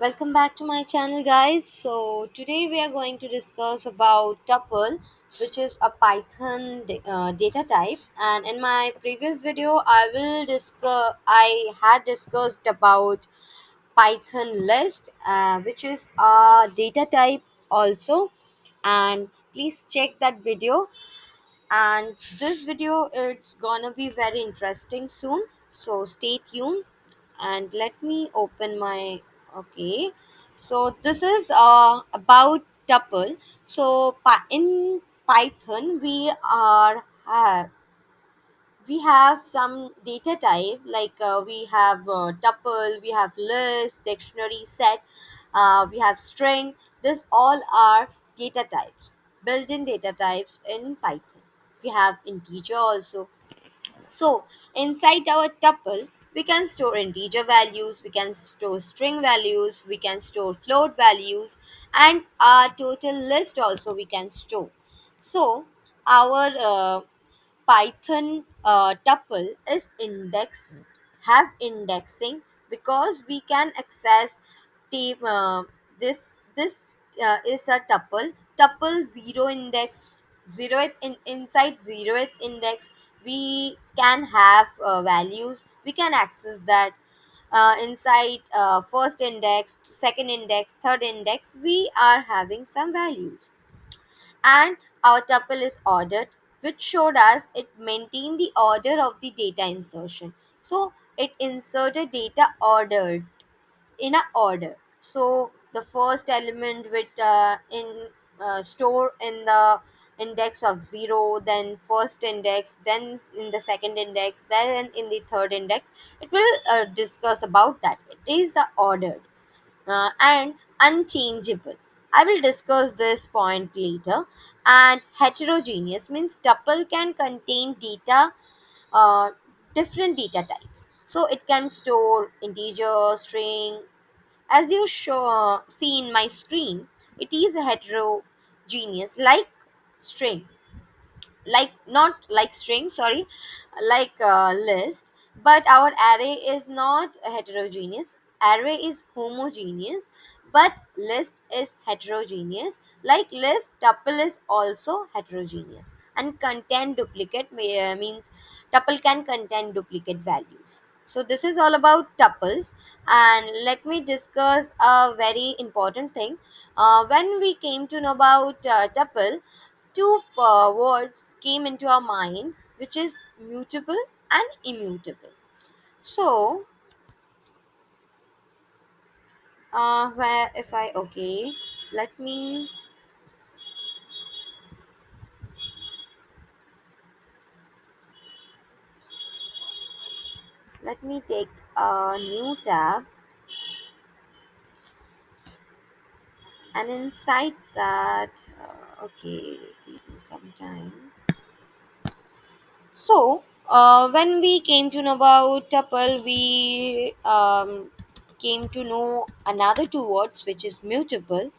Welcome back to my channel, guys. So today we are going to discuss about tuple, which is a Python data type. And in my previous video, I had discussed about Python list, which is a data type also. And please check that video. And this video it's gonna be very interesting soon. So stay tuned and let me open my okay. So this is about tuple. So in Python we have some data type like we have tuple, we have list, dictionary, set, we have string. This all are data types, built-in data types in Python. We have integer also. So inside our tuple, we can store integer values, we can store string values, we can store float values, and our total list also we can store. So our Python tuple is have indexing because we can access this is a tuple zero index zeroth inside zeroth index we can have values, we can access that inside first index, second index, third index we are having some values. And our tuple is ordered, which showed us it maintained the order of the data insertion. So it inserted data ordered in a order. So the first element with in store in the index of 0, then first index, then in the second index, then in the third index. It will discuss about that. It is ordered and unchangeable. I will discuss this point later. And heterogeneous means tuple can contain data, uh, different data types. So it can store integer, string. As you see in my screen, it is heterogeneous like string, like not like string, sorry, like list. But our array is not heterogeneous, array is homogeneous, but list is heterogeneous. Like list, tuple is also heterogeneous and contain means tuple can contain duplicate values. So this is all about tuples. And let me discuss a very important thing. When we came to know about tuple, two words came into our mind, which is mutable and immutable. So where if I okay, let me let me take a new tab, and inside that okay, give me some time. So when we came to know about tuple, we came to know another two words, which is mutable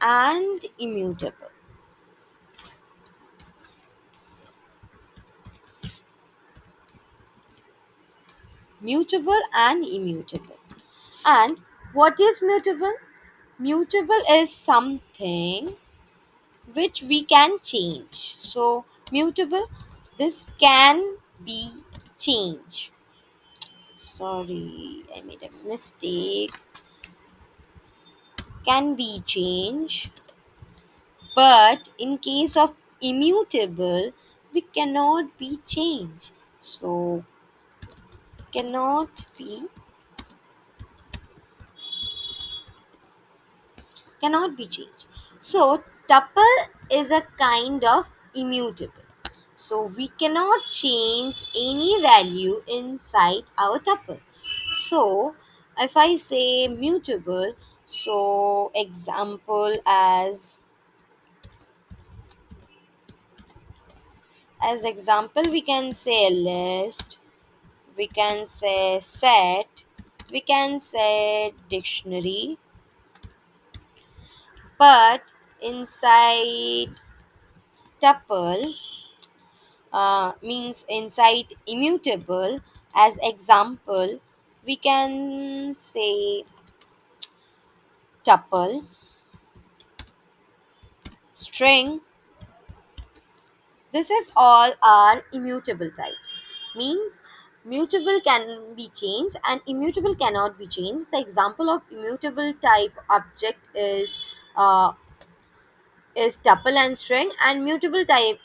and immutable. Mutable and immutable. And what is mutable? Mutable is something which we can change. So, mutable, this can be changed. Sorry, I made a mistake. Can be changed. But in case of immutable, we cannot be changed. So, cannot be changed. So tuple is a kind of immutable. So we cannot change any value inside our tuple. So if I say mutable, so example as example we can say list, we can say set, we can say dictionary, but inside tuple means inside immutable, as example we can say tuple, string. This is all are immutable types. Means mutable can be changed and immutable cannot be changed. The example of immutable type object is tuple and string, and mutable type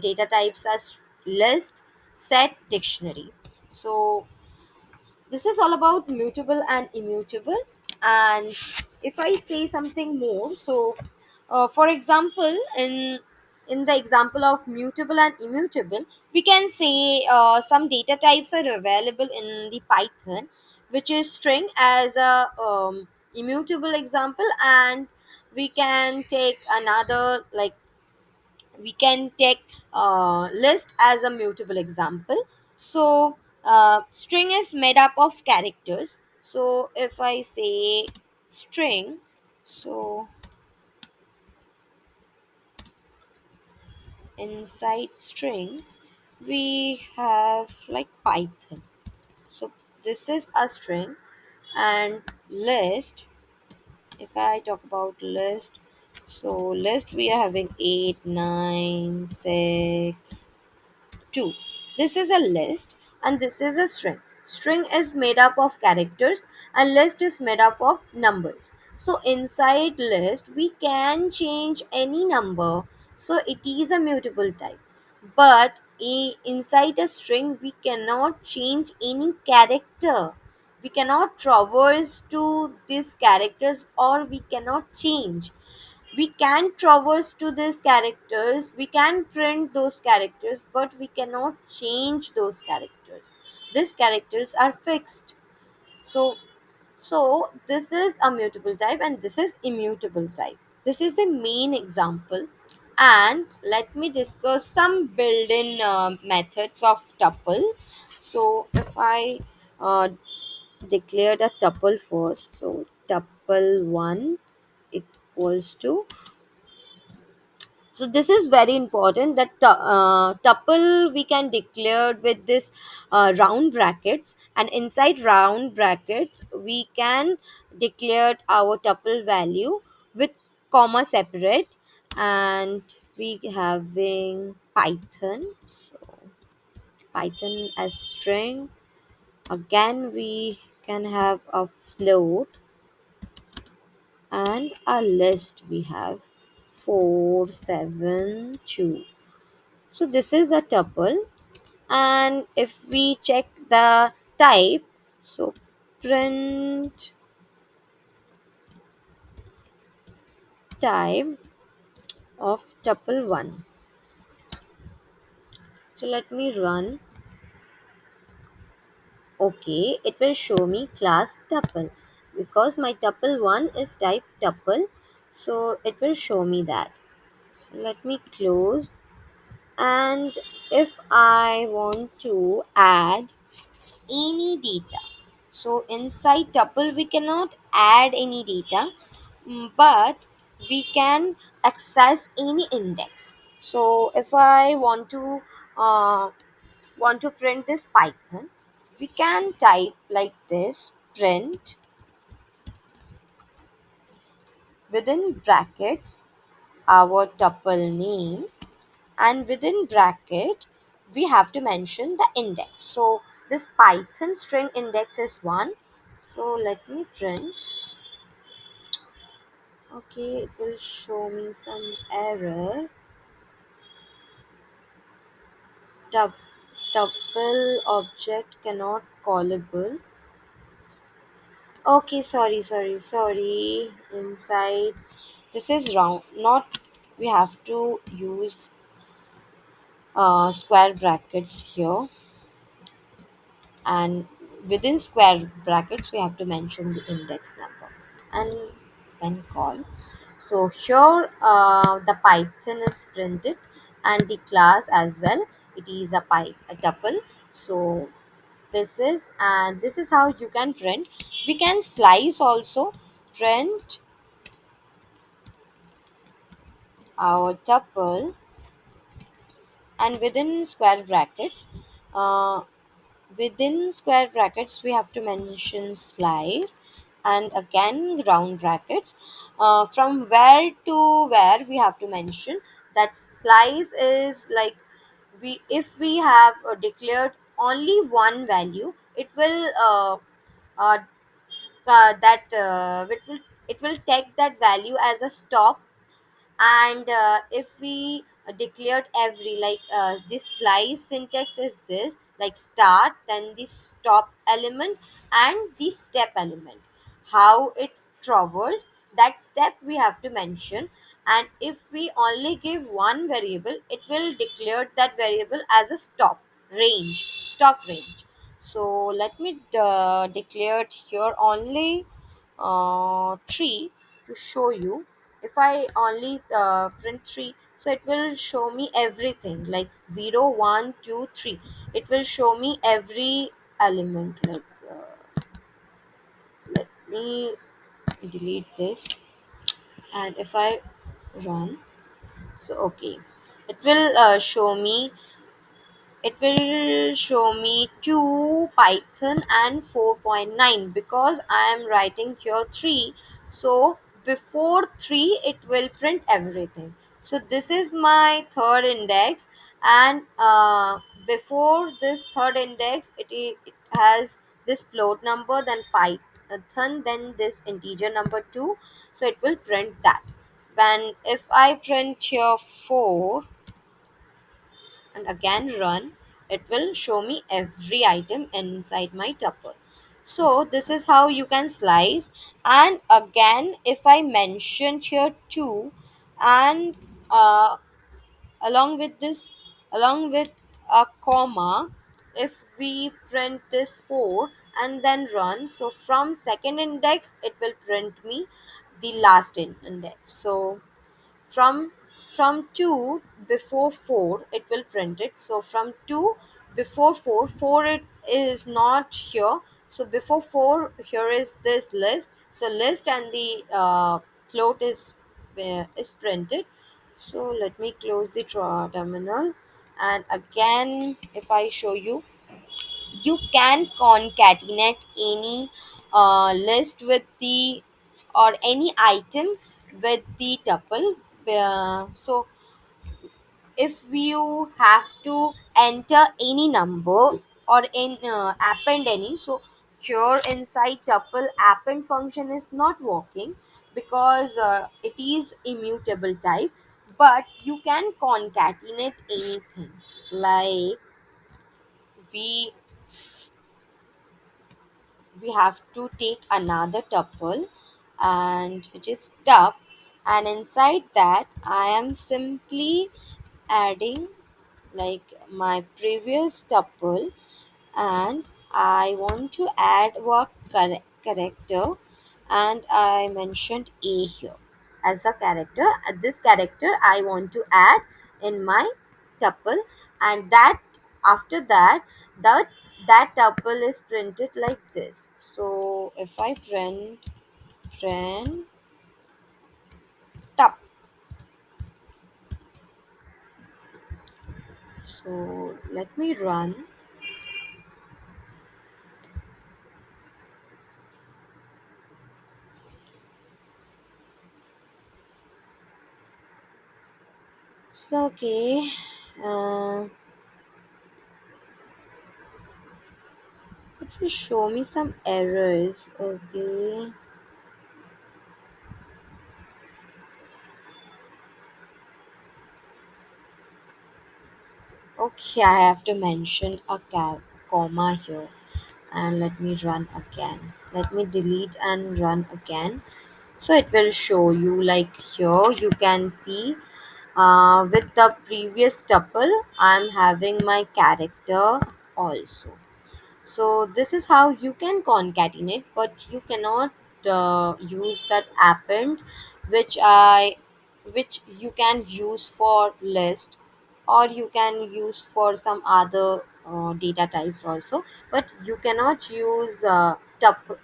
data types are list, set, dictionary. So this is all about mutable and immutable. And if I say something more, so for example, in the example of mutable and immutable, we can say some data types are available in the Python, which is string as a immutable example, and we can take another, like we can take list as a mutable example. So string is made up of characters. So if I say string, so inside string we have like Python. So this is a string. And list, if I talk about list, so list we are having 8, 9, 6, 2. This is a list and this is a string. String is made up of characters and list is made up of numbers. So inside list we can change any number. So it is a mutable type. But inside a string we cannot change any character. We cannot traverse to these characters or we cannot change. We can traverse to these characters, we can print those characters, but we cannot change those characters. These characters are fixed. So so this is a mutable type and this is immutable type. This is the main example. And let me discuss some built-in methods of tuple. So if I uh, declared a tuple first, so tuple 1 equals to, so this is very important that tuple we can declare with this round brackets, and inside round brackets we can declare our tuple value with comma separate. And we having Python, so Python as string. Again we can have a float and a list we have 4, 7, 2. So this is a tuple. And if we check the type, so print type of tuple 1. So let me run. Okay, it will show me class tuple because my tuple 1 is type tuple. So it will show me that. So let me close. And if I want to add any data, so inside tuple we cannot add any data, but we can access any index. So if I uh, want to print this Python, we can type like this: print within brackets our tuple name, and within bracket we have to mention the index. So this Python string index is 1. So let me print. Okay, it will show me some error. Tup- Tuple object cannot callable. Okay, sorry. Inside, this is wrong. Not, we have to use square brackets here, and within square brackets we have to mention the index number and then call. So here the Python is printed and the class as well. It is a tuple. So this is, and this is how you can print. We can slice also. Print our tuple, and uh, within square brackets we have to mention slice. and again round brackets. From where to where we have to mention that slice is like, we if we have declared only one value, it will uh, that it will take that value as a stop. And if we declared every, like this slice syntax is this, like start, then the stop element and the step element, how it's traverse, that step we have to mention. And if we only give one variable, it will declare that variable as a stop range. So let me declare it here only 3 to show you. If I only print 3, so it will show me everything like 0, 1, 2, 3. It will show me every element. Like let me delete this, and if I run, so okay, it will show me 2 Python and 4.9, because I am writing here 3. So before 3 it will print everything. So this is my third index, and before this third index, it has this float number, then Python, then this integer number 2. So it will print that. When if I print here 4 and again run, it will show me every item inside my tuple. So this is how you can slice. And again, if I mention here 2, and uh, along with this, along with a comma, if we print this 4 and then run, so from second index it will print me the last index. So from 2 before 4 it will print it. So from 2 before 4 it is not here. So before 4 here is this list, so list and the float is printed. So let me close the terminal, and again if I show you, you can concatenate any list with the, or any item with the tuple. So if you have to enter any number or in append any, so here inside tuple append function is not working, because it is immutable type. But you can concatenate anything, like we we have to take another tuple, and which is tup, and inside that I am simply adding like my previous tuple, and I want to add a character, and I mentioned a here as a character. This character I want to add in my tuple, and that after that, that that tuple is printed like this. So if I print tup, so let me run. So okay, uh, it will show me some errors. Okay. Okay, I have to mention a comma here, and let me run again. Let me delete and run again. So it will show you, like here you can see with the previous tuple I'm having my character also. So this is how you can concatenate, but you cannot use that append, which I which you can use for list, or you can use for some other data types also. But you cannot use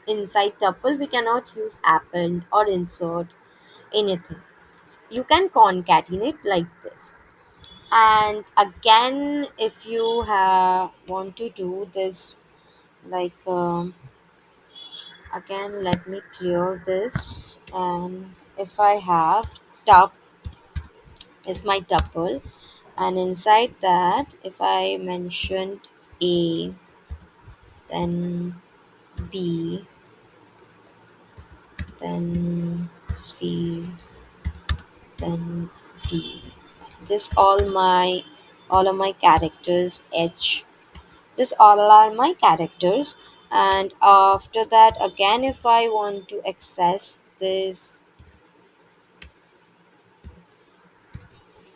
inside tuple. We cannot use append or insert anything. You can concatenate like this. And again, if you want to do this, like Again, let me clear this. And if I have tup is my tuple, and inside that, if I mentioned A, then B, then C, then D. This all of my characters H. This all are my characters, and after that, again, if I want to access this,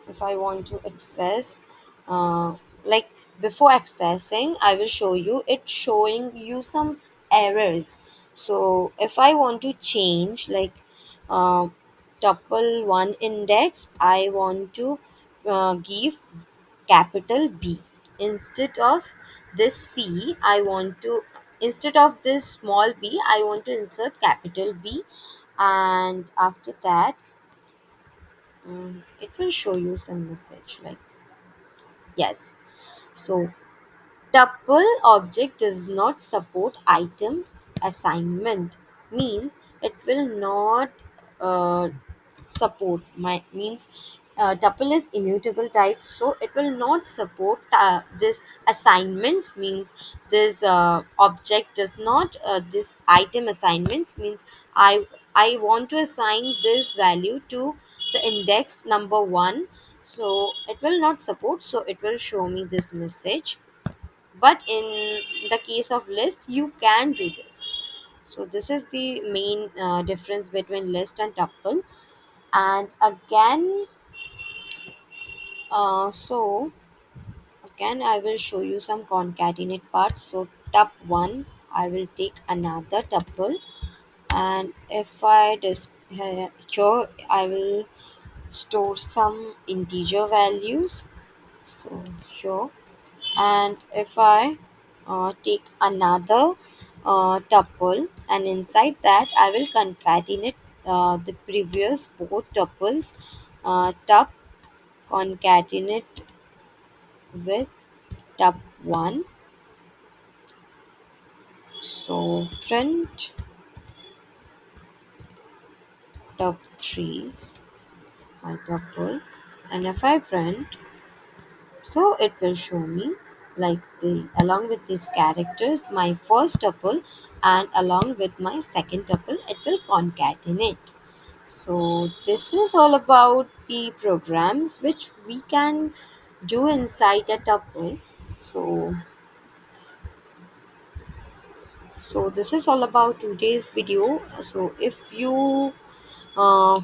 if I want to access, uh, like before accessing, I will show you it showing you some errors. So if I want to change, like uh, tuple one index, I want to give capital B instead of this C. I want to, instead of this small b, I want to insert capital B, and after that, it will show you some message like yes. So tuple object does not support item assignment, means it will not uh, support my means tuple is immutable type, so it will not support this assignments, means this object does not this item assignments, means I want to assign this value to the index number 1, so it will not support, so it will show me this message. But in the case of list, you can do this. So this is the main difference between list and tuple. And again, so again, I will show you some concatenate parts. So tup1, I will take another tuple, and if I here I will store some integer values. So here, and if I take another tuple, and inside that I will concatenate the previous both tuples, tup concatenate with tup1, so print tup3 my tuple, and if I print, so it will show me like the along with these characters my first tuple, and along with my second tuple it will concatenate. So this is all about the programs which we can do inside a tuple. So so this is all about today's video. So if you uh,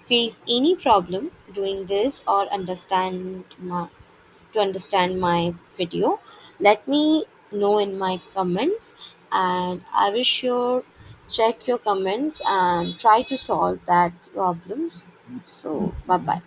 face any problem doing this or understand my video, let me know in my comments, and I will sure check your comments and try to solve that problems. So bye bye.